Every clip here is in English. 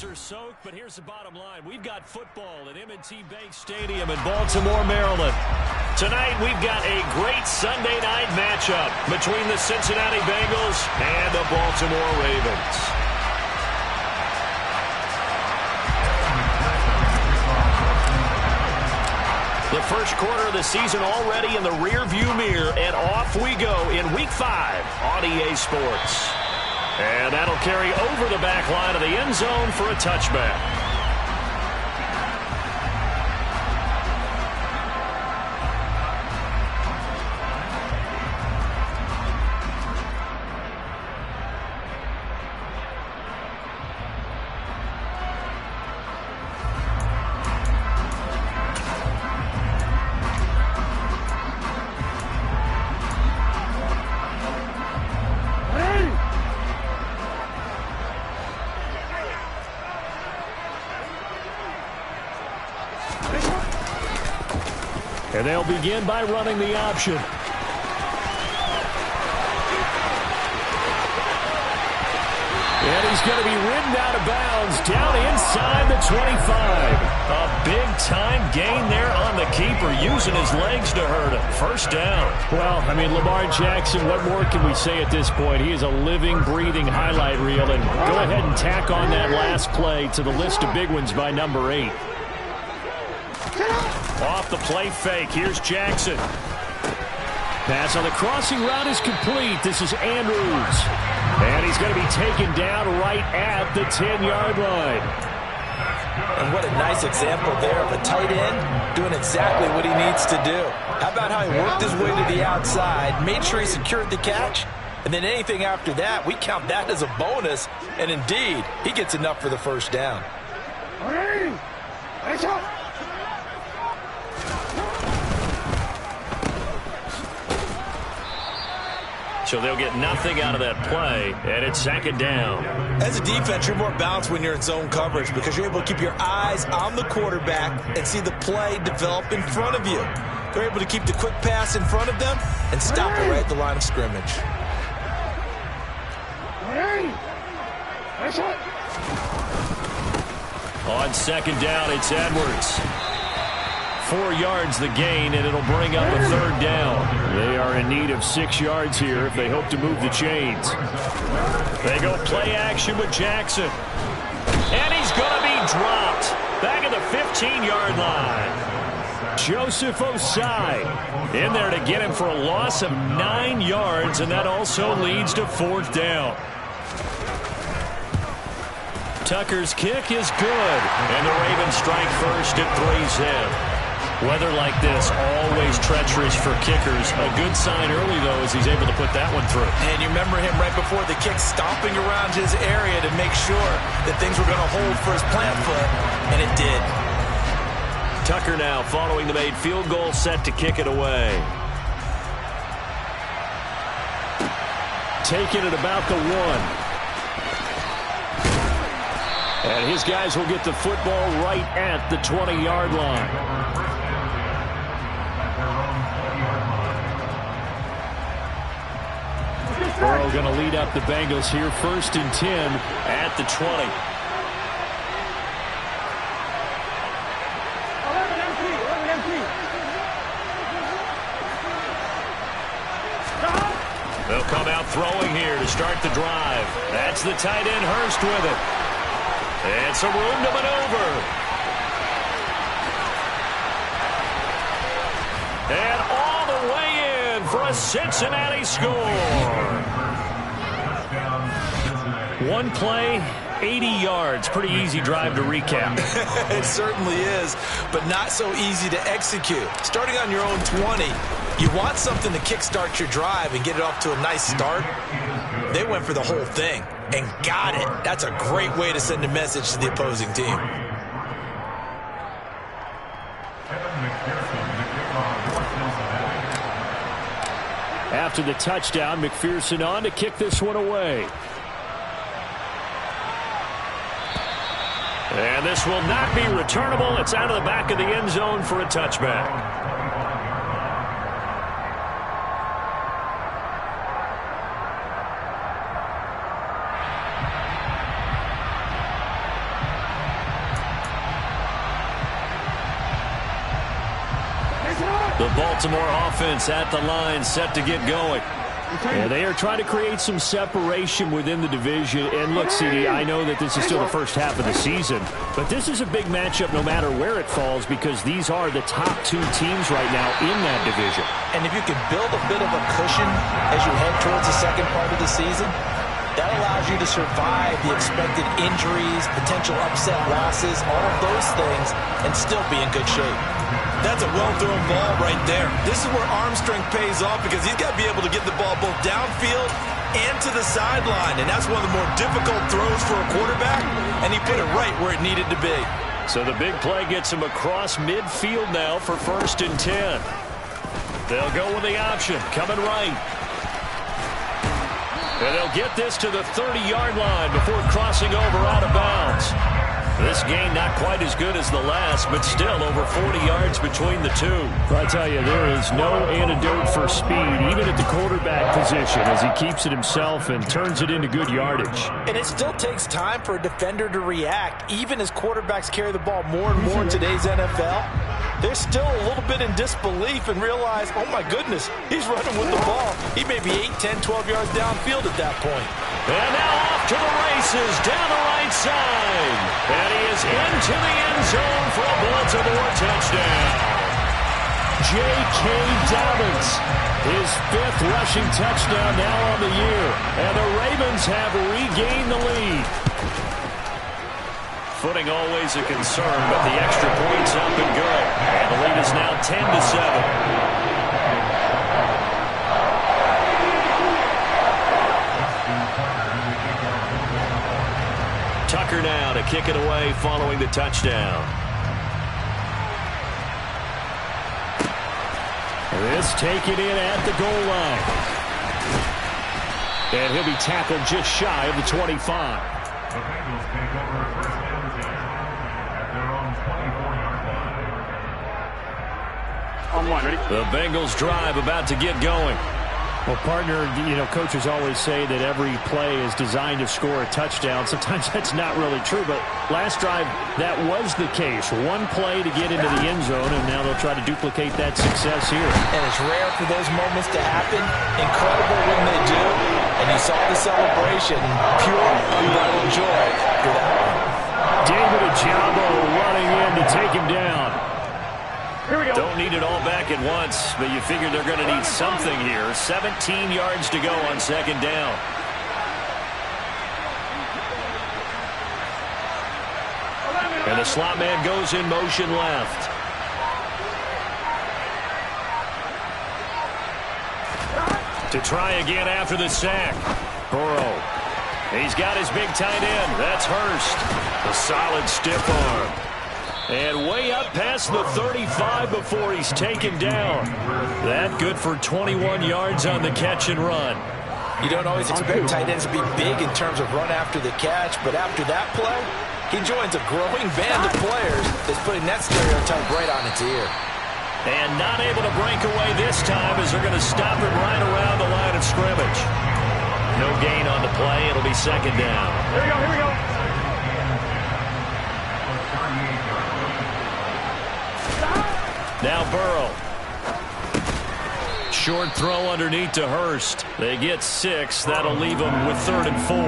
ears are soaked, but here's the bottom line. We've got football at M&T Bank Stadium in Baltimore, Maryland. Tonight, we've got a great Sunday night matchup between the Cincinnati Bengals and the Baltimore Ravens. The first quarter of the season already in the rearview mirror, and off we go in Week 5 on EA Sports. And that'll carry over the back line of the end zone for a touchback. And they'll begin by running the option. And he's going to be ridden out of bounds down inside the 25. A big-time gain there on the keeper, using his legs to hurt him. First down. Well, I mean, Lamar Jackson, what more can we say at this point? He is a living, breathing highlight reel. And go ahead and tack on that last play to the list of big ones by number 8. Off the play fake, here's Jackson. Pass on the crossing route is complete. This is Andrews. And he's going to be taken down right at the 10-yard line. And what a nice example there of a tight end doing exactly what he needs to do. How about how he worked his way to the outside, made sure he secured the catch, and then anything after that, we count that as a bonus. And indeed, he gets enough for the first down. So they'll get nothing out of that play, and it's second down. As a defense, you're more balanced when you're in zone coverage because you're able to keep your eyes on the quarterback and see the play develop in front of you. They're able to keep the quick pass in front of them and stop it right at the line of scrimmage. On second down, it's Edwards. 4 yards the gain, and it'll bring up a third down. They are in need of 6 yards here if they hope to move the chains. They go play action with Jackson. And he's going to be dropped back at the 15-yard line. Joseph Osai in there to get him for a loss of 9 yards, and that also leads to fourth down. Tucker's kick is good, and the Ravens strike first at 3-0. Weather like this, always treacherous for kickers. A good sign early, though, as he's able to put that one through. And you remember him right before the kick stomping around his area to make sure that things were going to hold for his plant foot, and it did. Tucker now following the made field goal, set to kick it away. Taking it about the 1. And his guys will get the football right at the 20-yard line. Burrow going to lead up the Bengals here, 1st and 10 at the 20. They'll come out throwing here to start the drive. That's the tight end Hurst with it. And some room to maneuver. And all the way in for a Cincinnati score. One play, 80 yards. Pretty easy drive to recap. It certainly is, but not so easy to execute. Starting on your own 20, you want something to kickstart your drive and get it off to a nice start. They went for the whole thing and got it. That's a great way to send a message to the opposing team. After the touchdown, McPherson on to kick this one away. And this will not be returnable. It's out of the back of the end zone for a touchback. The Baltimore offense at the line, set to get going. Yeah, they are trying to create some separation within the division. And look, CD, I know that this is still the first half of the season, but this is a big matchup no matter where it falls because these are the top two teams right now in that division. And if you can build a bit of a cushion as you head towards the second part of the season, that allows you to survive the expected injuries, potential upset losses, all of those things, and still be in good shape. That's a well-thrown ball right there. This is where arm strength pays off because he's got to be able to get the ball both downfield and to the sideline, and that's one of the more difficult throws for a quarterback, and he put it right where it needed to be. So the big play gets him across midfield now for 1st and 10. They'll go with the option, coming right. And they'll get this to the 30-yard line before crossing over out of bounds. This game not quite as good as the last, but still over 40 yards between the two. I tell you, there is no antidote for speed, even at the quarterback position, as he keeps it himself and turns it into good yardage. And it still takes time for a defender to react, even as quarterbacks carry the ball more and more in today's NFL. They're still a little bit in disbelief and realize, oh my goodness, he's running with the ball. He may be 8, 10, 12 yards downfield at that point. And now off to the races down the right side. And he is into the end zone for a Baltimore touchdown. J.K. Dobbins, his 5th rushing touchdown now on the year. And the Ravens have regained the lead. Footing always a concern, but the extra point's up and good. And the lead is now 10-7. Tucker now to kick it away following the touchdown. This taken in at the goal line. And he'll be tackled just shy of the 25. The Bengals take over first down at their own 24-yard line. On one, ready? The Bengals drive about to get going. Well, partner, you know, coaches always say that every play is designed to score a touchdown. Sometimes that's not really true, but last drive, that was the case. One play to get into the end zone, and now they'll try to duplicate that success here. And it's rare for those moments to happen. Incredible when they do. And you saw the celebration. Pure, unbridled joy for that one. David Ojabo running in to take him down. Here we go. Don't need it all back at once, but you figure they're going to need something here. 17 yards to go on 2nd down. And the slot man goes in motion left. To try again after the sack. Burrow. He's got his big tight end. That's Hurst. A solid stiff arm. And way up past the 35 before he's taken down. That good for 21 yards on the catch and run. You don't always expect tight ends to be big in terms of run after the catch, but after that play, he joins a growing band of players that's putting that stereotype right on its ear. And not able to break away this time as they're going to stop it right around the line of scrimmage. No gain on the play. It'll be 2nd down. Here we go, here we go. Now Burrow. Short throw underneath to Hurst. They get 6. That'll leave them with 3rd and 4.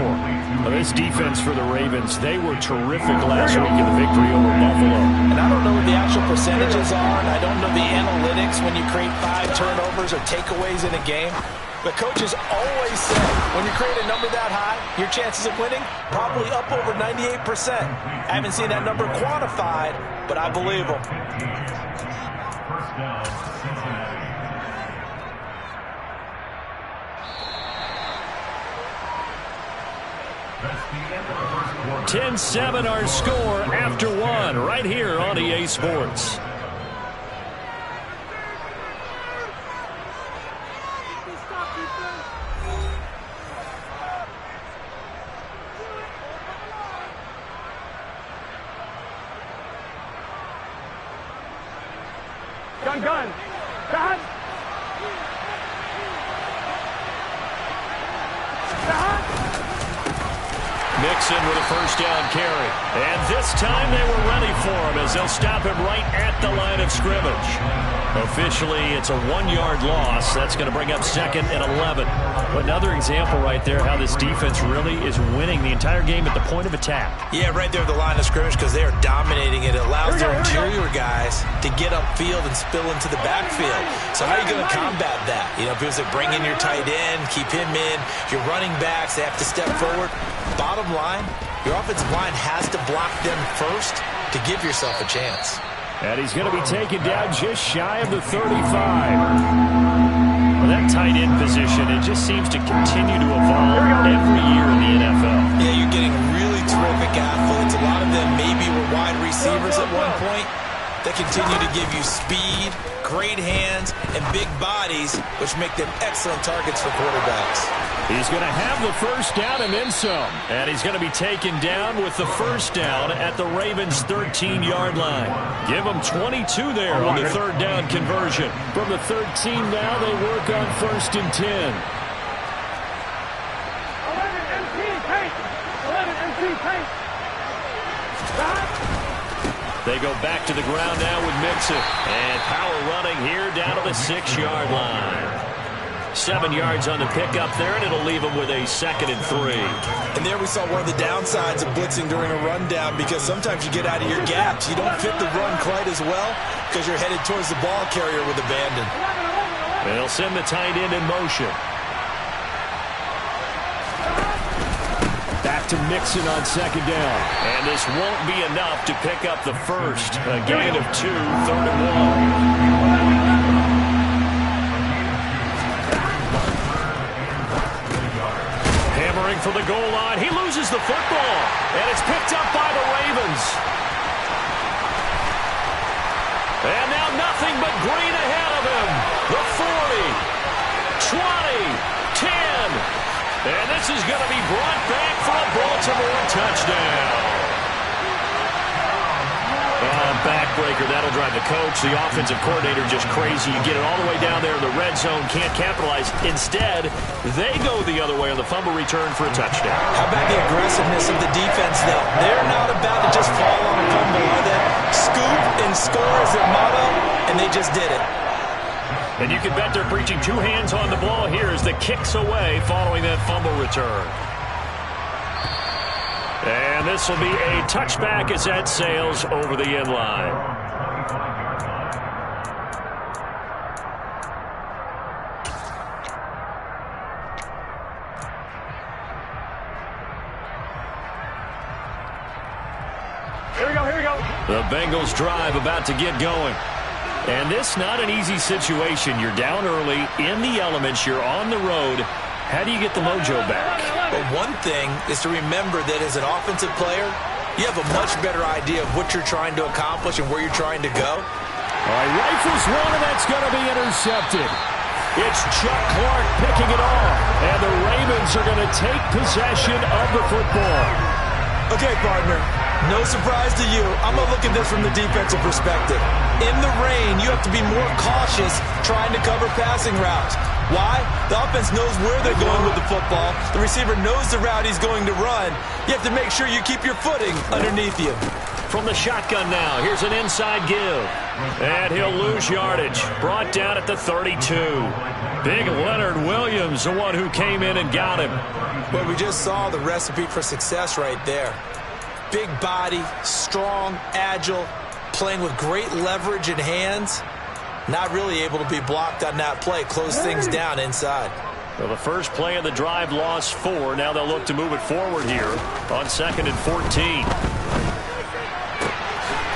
Well, this defense for the Ravens, they were terrific last week in the victory over Buffalo. And I don't know what the actual percentages are, and I don't know the analytics when you create 5 turnovers or takeaways in a game. But coaches always say, when you create a number that high, your chances of winning probably up over 98%. I haven't seen that number quantified, but I believe them. First down, Cincinnati. 10-7 our score after 1 right here on EA Sports. Gun. Gun. Mixon with a first down carry. And this time they were ready for him as they'll stop him right at the line of scrimmage. Officially, it's a 1-yard loss. That's going to bring up 2nd and 11. Another example right there how this defense really is winning the entire game at the point of attack. Yeah, right there at the line of scrimmage because they are dominating it. It allows their interior guys to get upfield and spill into the backfield. So how are you going to combat that? You know, because they bring in your tight end, keep him in. Your running backs, they have to step forward. Bottom line, your offensive line has to block them first to give yourself a chance. And he's going to be taken down just shy of the 35. Well, that tight end position, it just seems to continue to evolve every year in the NFL. Yeah, you're getting really terrific athletes. A lot of them maybe were wide receivers at one point. They continue to give you speed, great hands, and big bodies, which make them excellent targets for quarterbacks. He's going to have the first down and then some. And he's going to be taken down with the first down at the Ravens' 13-yard line. Give them 22 there on the third down conversion. From the 13 now, they work on 1st and 10. 11 MC paint. 11 MC paint. They go back to the ground now with Mixon. And power running here down to the 6-yard line. 7 yards on the pickup there, and it'll leave them with a 2nd and 3. And there we saw one of the downsides of blitzing during a rundown because sometimes you get out of your gaps. You don't fit the run quite as well because you're headed towards the ball carrier with abandon. They'll send the tight end in motion. Back to Mixon on 2nd down. And this won't be enough to pick up the first. A gain of 2, 3rd and 1. For the goal line. He loses the football. And it's picked up by the Ravens. And now nothing but green ahead of him. The 40, 20, 10. And this is going to be brought back for a Baltimore touchdown. Backbreaker. That'll drive the coach, the offensive coordinator, just crazy. You get it all the way down there in the red zone, can't capitalize. Instead, they go the other way on the fumble return for a touchdown. How about the aggressiveness of the defense, though? They're not about to just fall on a fumble, are they? Scoop and score is their motto, and they just did it. And you can bet they're preaching 2 hands on the ball here as the kicks away following that fumble return. And this will be a touchback as that sails over the end line. Here we go, here we go. The Bengals drive about to get going. And this not an easy situation. You're down early, in the elements, you're on the road. How do you get the mojo back? But one thing is to remember that as an offensive player, you have a much better idea of what you're trying to accomplish and where you're trying to go. All right, rifles one, and that's going to be intercepted. It's Chuck Clark picking it off, and the Ravens are going to take possession of the football. Okay, partner, no surprise to you. I'm going to look at this from the defensive perspective. In the rain, you have to be more cautious trying to cover passing routes. Why? The offense knows where they're going with the football. The receiver knows the route he's going to run. You have to make sure you keep your footing underneath you. From the shotgun now, here's an inside give. And he'll lose yardage. Brought down at the 32. Big Leonard Williams, the one who came in and got him. Well, we just saw the recipe for success right there. Big body, strong, agile, playing with great leverage in hands. Not really able to be blocked on that play. Close things down inside. Well, the first play of the drive lost 4. Now they'll look to move it forward here on 2nd and 14.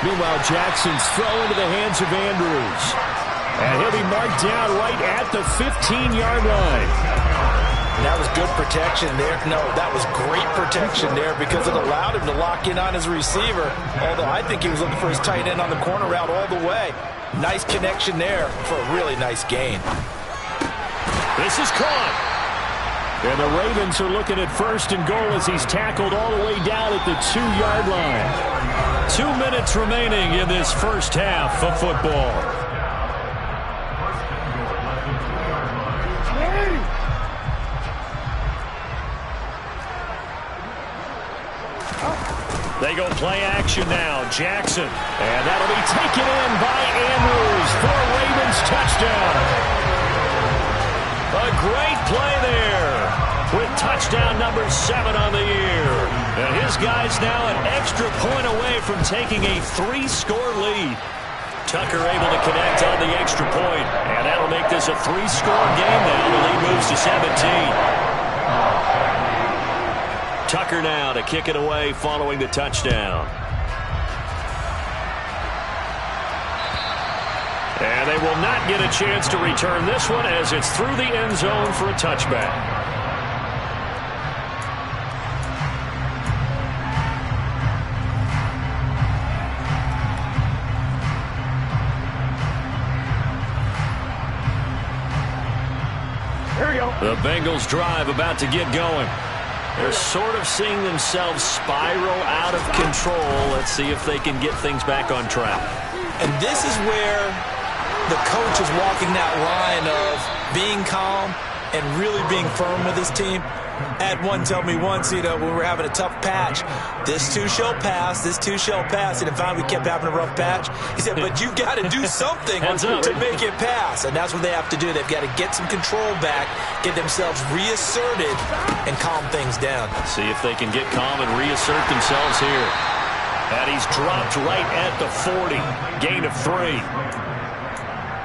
Meanwhile, Jackson's throw into the hands of Andrews. And he'll be marked down right at the 15-yard line. And that was good protection there. No, that was great protection there because it allowed him to lock in on his receiver. Although I think he was looking for his tight end on the corner route all the way. Nice connection there for a really nice gain. This is caught. And the Ravens are looking at 1st and goal as he's tackled all the way down at the 2-yard line. 2 minutes remaining in this first half of football. They go play action now. Jackson. And that'll be taken in by Andrews for a Ravens touchdown. A great play there with touchdown number 7 on the year. And his guy's now an extra point away from taking a 3-score lead. Tucker able to connect on the extra point. And that'll make this a 3-score game now. The lead moves to 17. Tucker now to kick it away following the touchdown. And they will not get a chance to return this one as it's through the end zone for a touchback. Here we go. The Bengals drive about to get going. They're sort of seeing themselves spiral out of control. Let's see if they can get things back on track. And this is where the coach is walking that line of being calm and really being firm with his team. I had one tell me once, when we were having a tough patch, this too shall pass, this too shall pass. And finally we kept having a rough patch. He said, but you've got to do something to make it pass. And that's what they have to do. They've got to get some control back, get themselves reasserted, and calm things down. See if they can get calm and reassert themselves here. And he's dropped right at the 40. Gain of 3.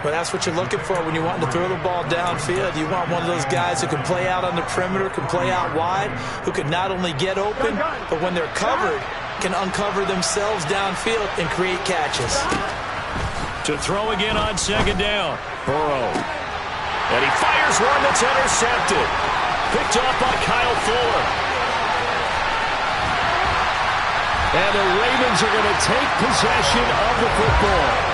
Well, that's what you're looking for when you're wanting to throw the ball downfield. You want one of those guys who can play out on the perimeter, can play out wide, who can not only get open, but when they're covered, can uncover themselves downfield and create catches. To throw again on second down. Burrow. And he fires one that's intercepted. Picked off by Kyle Fuller. And the Ravens are going to take possession of the football.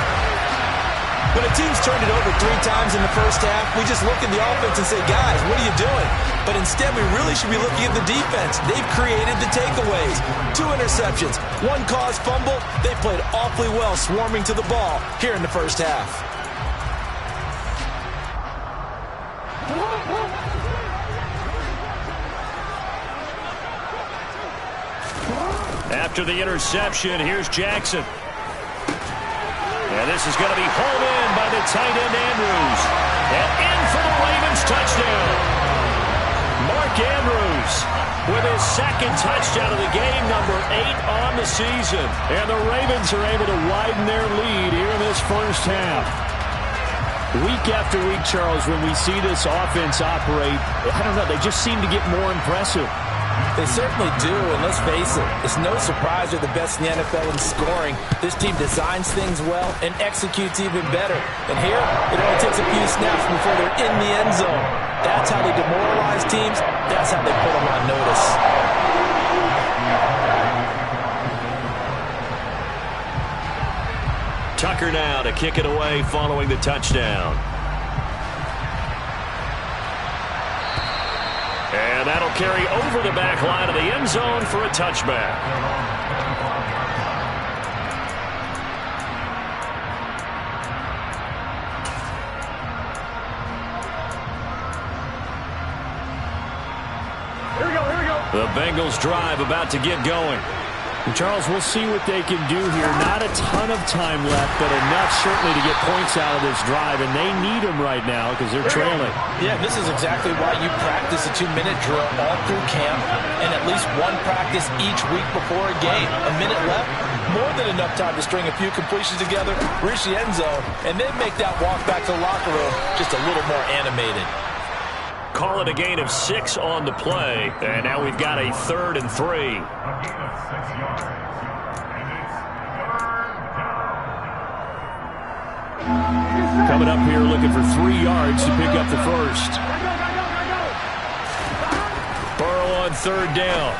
When a team's turned it over 3 times in the first half, we just look at the offense and say, guys, what are you doing? But instead, we really should be looking at the defense. They've created the takeaways. 2 interceptions, 1 caused fumble. They played awfully well swarming to the ball here in the first half. After the interception, here's Jackson. And this is going to be hauled in by the tight end Andrews. And in for the Ravens touchdown. Mark Andrews with his 2nd touchdown of the game, number 8 on the season. And the Ravens are able to widen their lead here in this first half. Week after week, Charles, when we see this offense operate, I don't know, they just seem to get more impressive. They certainly do, and let's face it, it's no surprise they're the best in the NFL in scoring. This team designs things well and executes even better. And here, it only takes a few snaps before they're in the end zone. That's how they demoralize teams. That's how they put them on notice. Tucker now to kick it away following the touchdown. And that'll carry over the back line of the end zone for a touchback. Here we go, here we go. The Bengals drive about to get going. And Charles, we'll see what they can do here. Not a ton of time left, but enough certainly to get points out of this drive, and they need them right now because they're trailing. Yeah, this is exactly why you practice a 2-minute drill all through camp and at least 1 practice each week before a game. A minute left, more than enough time to string a few completions together, reach the end zone, and then make that walk back to the locker room just a little more animated. Call it a gain of 6 on the play, and now we've got a 3rd and 3. A gain of 6 yards. And it's 3rd down. Coming up here looking for 3 yards to pick up the first. Burrow on 3rd down.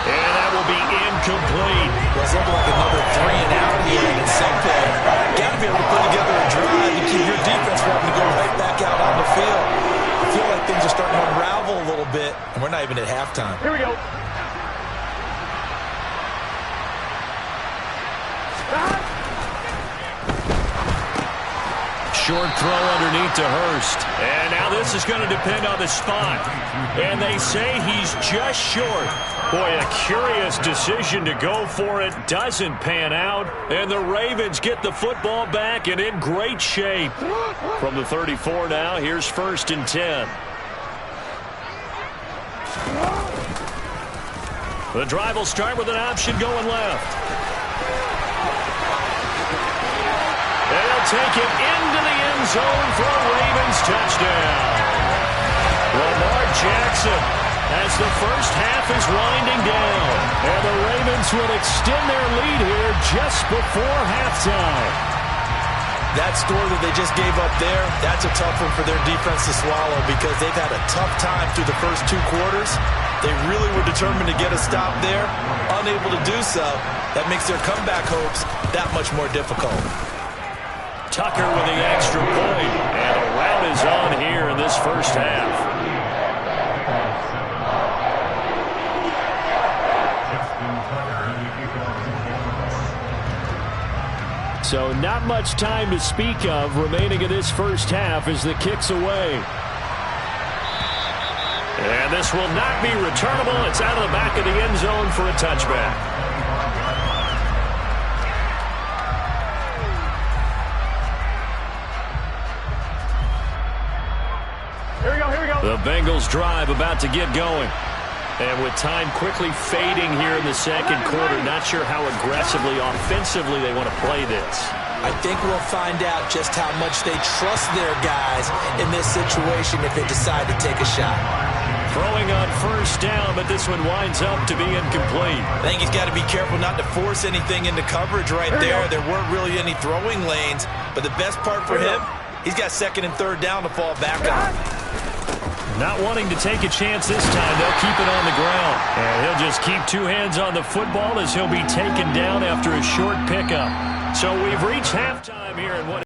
And that will be incomplete. Well, it's looking like another 3 and out here, and at some point, got to be able to put together a drive and keep your defense from having to go right back out on the field. I feel like things are starting to unravel a little bit, and we're not even at halftime. Here we go. short throw underneath to Hurst. And now this is going to depend on the spot. And they say he's just short. Boy, a curious decision to go for it. Doesn't pan out. And the Ravens get the football back and in great shape. From the 34 now, here's 1st and 10. The drive will start with an option going left. They'll take it into the end zone for a Ravens touchdown. Lamar Jackson, as the first half is winding down. And the Ravens will extend their lead here just before halftime. That score that they just gave up there, that's a tough one for their defense to swallow because they've had a tough time through the first 2 quarters. They really were determined to get a stop there. Unable to do so, that makes their comeback hopes that much more difficult. Tucker with the extra point. And a rout is on here in this first half. So not much time to speak of remaining in this first half as the kick's away. And this will not be returnable. It's out of the back of the end zone for a touchback. Here we go. The Bengals drive about to get going. And with time quickly fading here in the second quarter, not sure how aggressively, offensively they want to play this. I think we'll find out just how much they trust their guys in this situation if they decide to take a shot. Throwing on 1st down, but this one winds up to be incomplete. I think he's got to be careful not to force anything into coverage right there. There weren't really any throwing lanes, but the best part for him, he's got 2nd and 3rd down to fall back on. Not wanting to take a chance this time, they'll keep it on the ground. And he'll just keep 2 hands on the football as he'll be taken down after a short pickup. So we've reached halftime here in what